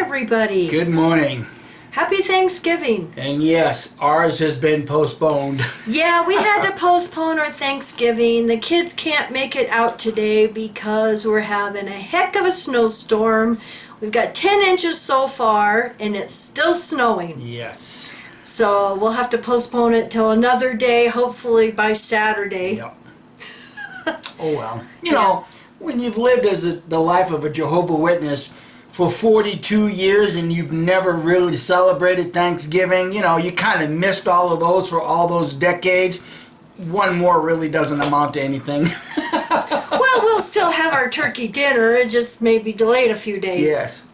everybody. Good morning. Happy Thanksgiving. And yes, ours has been postponed. Yeah, we had to postpone our Thanksgiving. The kids can't make it out today because we're having a heck of a snowstorm. We've got 10 inches so far, and it's still snowing. Yes. So we'll have to postpone it till another day, hopefully by Saturday. Yep. Oh well. You know, when you've lived as the life of a Jehovah Witness for 42 years and you've never really celebrated Thanksgiving, you know, you kind of missed all of those for all those decades. One more really doesn't amount to anything. Well, we'll still have our turkey dinner. It just may be delayed a few days. Yes.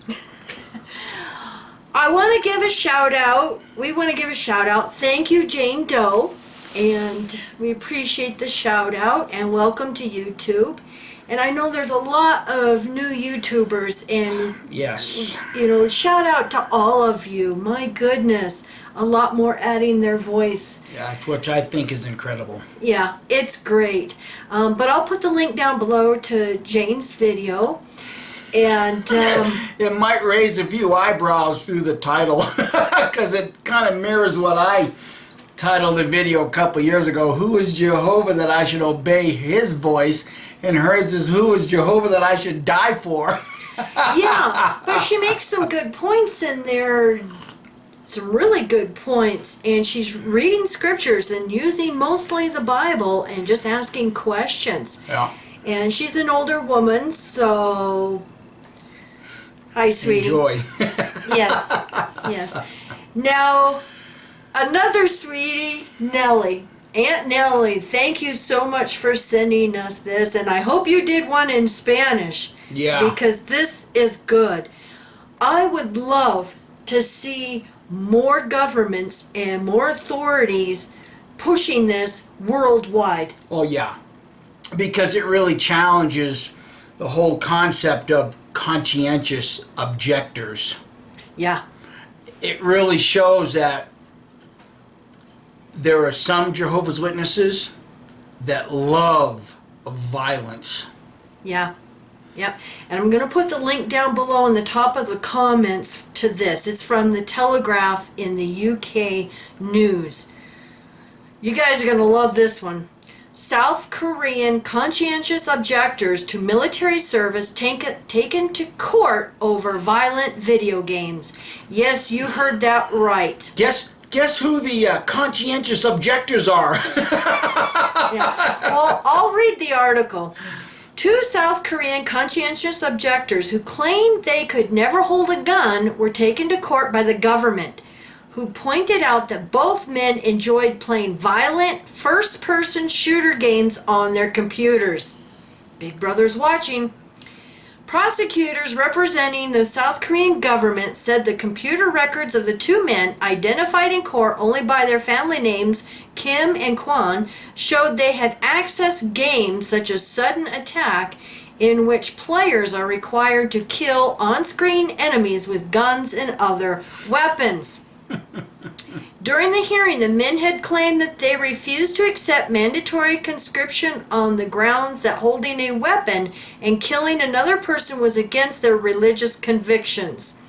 I want to give a shout out. We want to give a shout out. Thank you, Jane Doe. And we appreciate the shout out and welcome to YouTube. And I know there's a lot of new YouTubers and Yes. you know, shout out to all of you. My goodness, a lot more adding their voice. Yeah, which I think is incredible. Yeah, it's great. But I'll put the link down below to Jane's video. And it might raise a few eyebrows through the title because it kind of mirrors what I titled a video a couple years ago. Who is Jehovah that I should obey his voice? And hers is, who is Jehovah that I should die for? yeah, but she makes some good points in there. Some really good points, and she's reading scriptures and using mostly the Bible and just asking questions. Yeah. And she's an older woman, so hi, sweetie. Enjoy. Yes, yes. Now, another sweetie, Nellie. Aunt Nellie, thank you so much for sending us this, and I hope you did one in Spanish. Yeah. Because this is good. I would love to see more governments and more authorities pushing this worldwide. Oh, yeah. Because it really challenges the whole concept of conscientious objectors. Yeah. It really shows that there are some Jehovah's Witnesses that love violence. Yeah. Yep. And I'm going to put the link down below in the top of the comments to this. It's from the Telegraph in the UK news. You guys are going to love this one. South Korean conscientious objectors to military service taken to court over violent video games. Yes, you heard that right. Guess who the conscientious objectors are? Yeah. Well, I'll read the article. Two South Korean conscientious objectors who claimed they could never hold a gun were taken to court by the government, who pointed out that both men enjoyed playing violent first-person shooter games on their computers. Big Brother's watching. Prosecutors representing the South Korean government said the computer records of the two men, identified in court only by their family names, Kim and Kwon, showed they had accessed games such as Sudden Attack, in which players are required to kill on-screen enemies with guns and other weapons. During the hearing, the men had claimed that they refused to accept mandatory conscription on the grounds that holding a weapon and killing another person was against their religious convictions.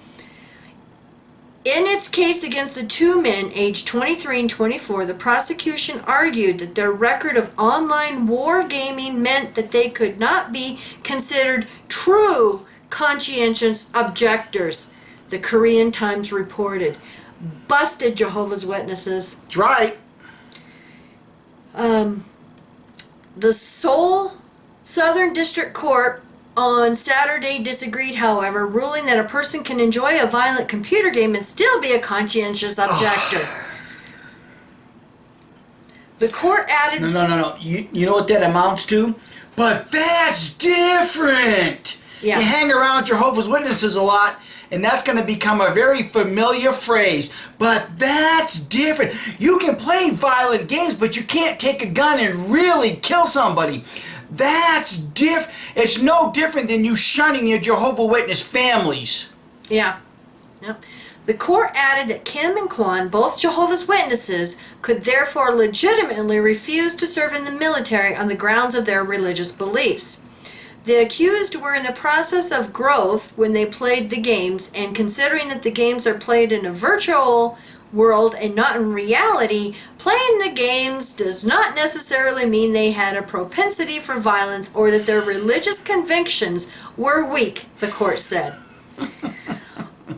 In its case against the two men, aged 23 and 24, the prosecution argued that their record of online wargaming meant that they could not be considered true conscientious objectors, the Korean Times reported. Busted, Jehovah's Witnesses. That's right. The Seoul Southern District Court on Saturday disagreed, however, ruling that a person can enjoy a violent computer game and still be a conscientious objector. The court added... No. You know what that amounts to? But that's different. Yeah. You hang around Jehovah's Witnesses a lot, and that's going to become a very familiar phrase. But that's different. You can play violent games, but you can't take a gun and really kill somebody. That's different. It's no different than you shunning your Jehovah's Witness families. Yeah. Yep. The court added that Kim and Kwon, both Jehovah's Witnesses, could therefore legitimately refuse to serve in the military on the grounds of their religious beliefs. The accused were in the process of growth when they played the games, and considering that the games are played in a virtual world and not in reality, playing the games does not necessarily mean they had a propensity for violence or that their religious convictions were weak, the court said.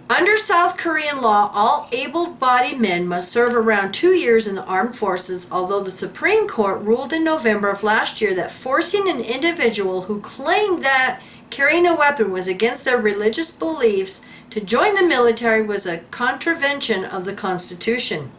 Under South Korean law, all able-bodied men must serve around 2 years in the armed forces, although the Supreme Court ruled in November of last year that forcing an individual who claimed that carrying a weapon was against their religious beliefs to join the military was a contravention of the Constitution.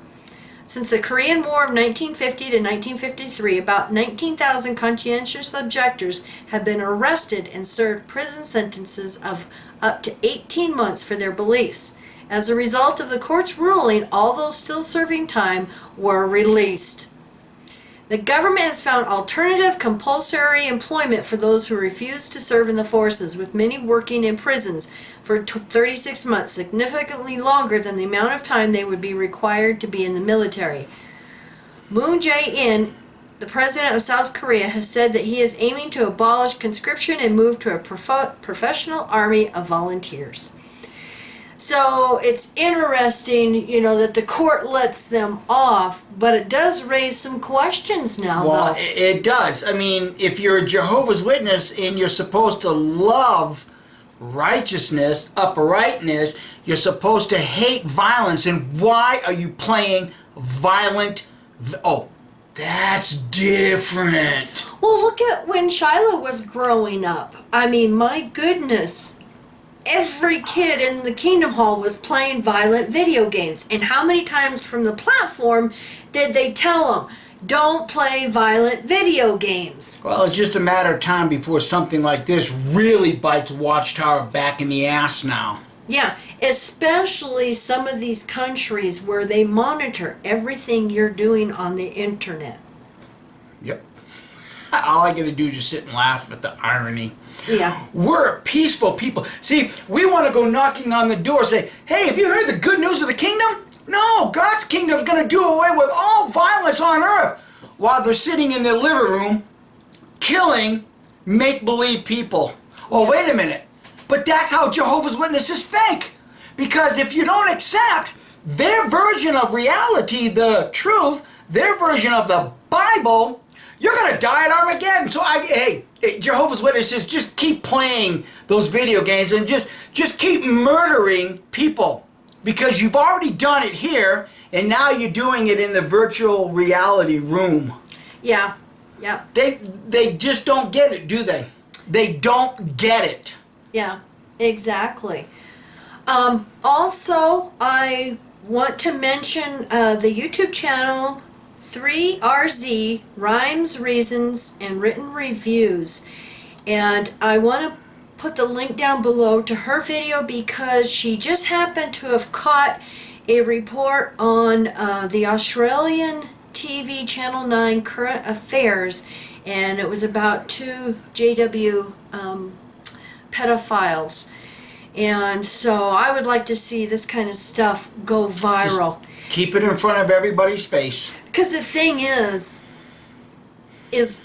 Since the Korean War of 1950 to 1953, about 19,000 conscientious objectors have been arrested and served prison sentences of up to 18 months for their beliefs. As a result of the court's ruling, all those still serving time were released. The government has found alternative compulsory employment for those who refuse to serve in the forces, with many working in prisons for 36 months, significantly longer than the amount of time they would be required to be in the military. Moon Jae-in, the president of South Korea, has said that he is aiming to abolish conscription and move to a professional army of volunteers. So it's interesting, that the court lets them off, but it does raise some questions now. Well, though. it does. I mean, if you're a Jehovah's Witness and you're supposed to love righteousness, uprightness, you're supposed to hate violence, and why are you playing violent? Oh, that's different. Well, look at when Shiloh was growing up. I mean, my goodness. Every kid in the Kingdom Hall was playing violent video games. And how many times from the platform did they tell them, don't play violent video games? Well, it's just a matter of time before something like this really bites Watchtower back in the ass now. Yeah, especially some of these countries where they monitor everything you're doing on the internet. Yep. All I gotta do is just sit and laugh at the irony. Yeah. We're a peaceful people. See, we want to go knocking on the door, say, hey, have you heard the good news of the kingdom? No, God's kingdom is going to do away with all violence on earth, while they're sitting in their living room killing make-believe people. Oh, wait a minute. But that's how Jehovah's Witnesses think. Because if you don't accept their version of reality, the truth, their version of the Bible, you're going to die at Armageddon. So, hey, Jehovah's Witnesses, just keep playing those video games and just keep murdering people. Because you've already done it here, and now you're doing it in the virtual reality room. Yeah, yeah. They just don't get it, do they? They don't get it. Yeah, exactly. Also, I want to mention the YouTube channel 3RZ, Rhymes, Reasons, and Written Reviews. And I want to put the link down below to her video because she just happened to have caught a report on the Australian TV Channel 9 Current Affairs, and it was about 2 JW pedophiles. And so I would like to see this kind of stuff go viral. Just keep it in front of everybody's face. Because the thing is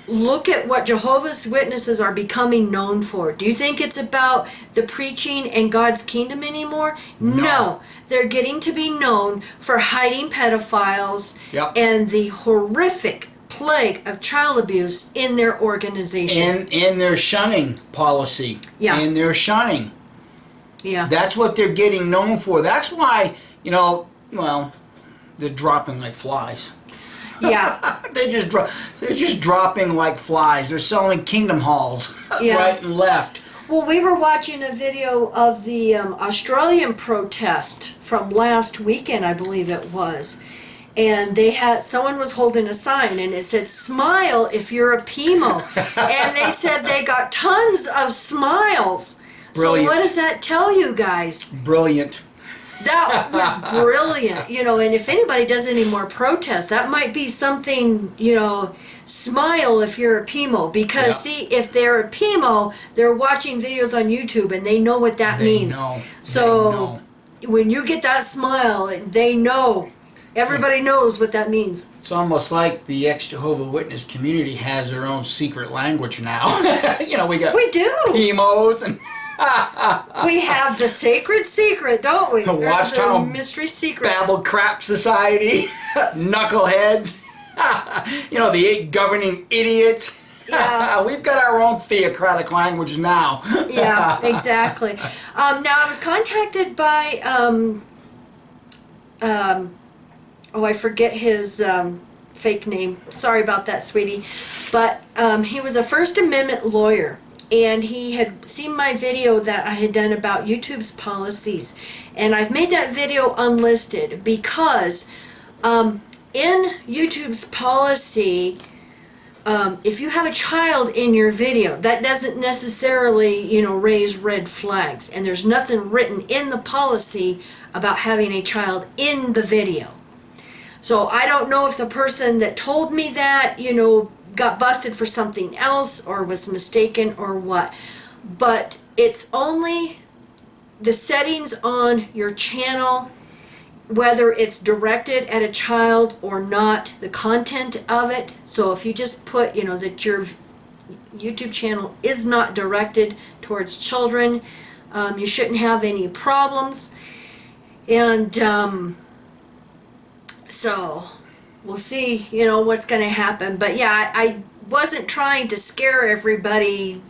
look at what Jehovah's Witnesses are becoming known for. Do you think it's about the preaching and God's kingdom anymore? No. They're getting to be known for hiding pedophiles and the horrific plague of child abuse in their organization. In their shunning policy. Yeah. In their shunning. Yeah. That's what they're getting known for. That's why, they're dropping like flies. Yeah. They're just dropping like flies. They're selling kingdom halls right and left. Well, we were watching a video of the Australian protest from last weekend, I believe it was. And someone was holding a sign and it said, smile if you're a PMO. And they said they got tons of smiles. Brilliant. So what does that tell you guys? Brilliant. That was brilliant, and if anybody does any more protests, that might be something, smile if you're a PMO. Because, see, if they're a PMO, they're watching videos on YouTube and they know what that means. Know. So when you get that smile, they know Everybody knows what that means. It's almost like the ex-Jehovah Witness community has their own secret language now. You know, we got We do. emos and We have the sacred secret, don't we? The Or Watchtower mystery secret. Babble Crap Society, knuckleheads, you know, the 8 governing idiots. Yeah. We've got our own theocratic language now. Yeah, exactly. Now I was contacted by oh, I forget his fake name. Sorry about that, sweetie. But he was a First Amendment lawyer, and he had seen my video that I had done about YouTube's policies. And I've made that video unlisted because in YouTube's policy, if you have a child in your video, that doesn't necessarily, you know, raise red flags. And there's nothing written in the policy about having a child in the video. So I don't know if the person that told me that, you know, got busted for something else or was mistaken or what. But it's only the settings on your channel, whether it's directed at a child or not, the content of it. So if you just put, you know, that your YouTube channel is not directed towards children, you shouldn't have any problems. And so we'll see, you know, what's going to happen. But yeah, I wasn't trying to scare everybody.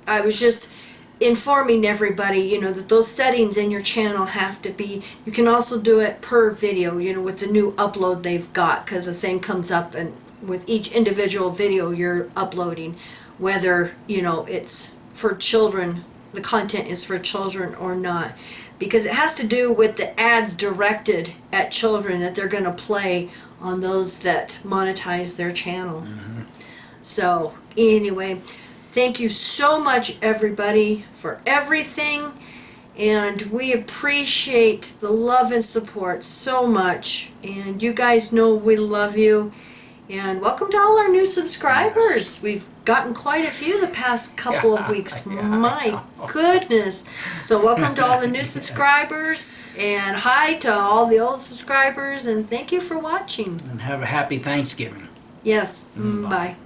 I was just informing everybody, you know, that those settings in your channel have to be, you can also do it per video, you know, with the new upload they've got, because a thing comes up and with each individual video you're uploading, whether, you know, it's for children, the content is for children or not, because it has to do with the ads directed at children that they're going to play on those that monetize their channel. Mm-hmm. So anyway, thank you so much, everybody, for everything, and we appreciate the love and support so much, and you guys know we love you. And welcome to all our new subscribers. Yes. We've gotten quite a few the past couple of weeks. My goodness. So welcome to all the new subscribers, and hi to all the old subscribers, and thank you for watching. And have a happy Thanksgiving. Yes. Bye.